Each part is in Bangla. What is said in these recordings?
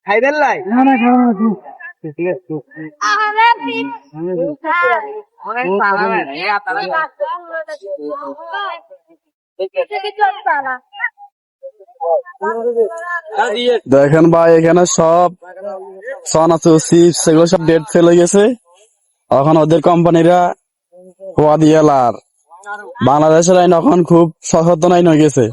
খাই দেন ঠিক আছে দেখেন ভাই এখানে সব চানাচুর চিপস এগুলো সব ডেট ফেলে গেছে। এখন ওদের কোম্পানিরা হওয়া দিয়ে লার বাংলাদেশের আইন এখন খুব সচেতন আইন হয়ে গেছে।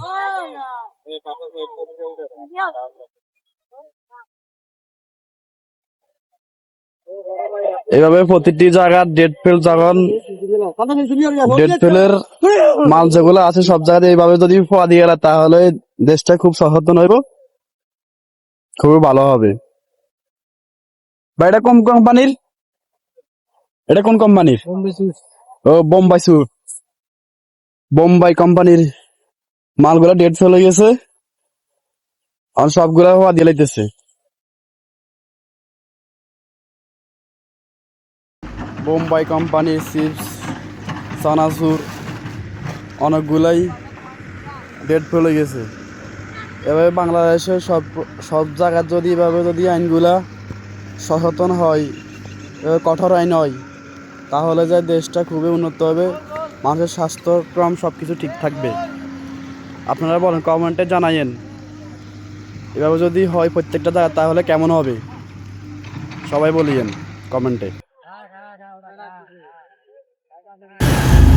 এভাবে প্রতিটি জায়গার ডেট ফেল যখন ডেট ফেলের মাল যেগুলো আছে সব জায়গায় এইভাবে যদি ফোয়া দিয়ে গেলে তাহলে দেশটা খুব সচেতন হইব, খুবই ভালো হবে। বা এটা কোন কোম্পানির? এটা কোন কোম্পানির? ও বোম্বাই সুট, বোম্বাই কোম্পানির মালগুলা ডেট ফেল হয়ে গেছে, আর সবগুলা হওয়া দিয়ে লাইতেছে। বোম্বাই কোম্পানির চিপস চানাচুর অনেকগুলাই ডেট ফেলে গেছে। এভাবে বাংলাদেশের সব সব জায়গার যদি এভাবে যদি আইনগুলা সচেতন হয়, কঠোর আইন হয়, তাহলে যে দেশটা খুবই উন্নত হবে, মানুষের স্বাস্থ্যক্রম সব কিছু ঠিক থাকবে। আপনারা বলেন, কমেন্টে জানাইয়েন এভাবে যদি হয় প্রত্যেকটা জায়গা তাহলে কেমন হবে, সবাই বলিয়েন কমেন্টে।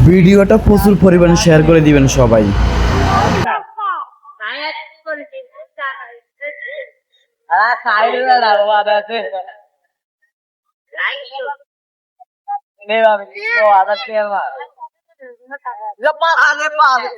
ভিডিওটা প্রচুর পরিমাণে শেয়ার করে দিবেন সবাই। Ada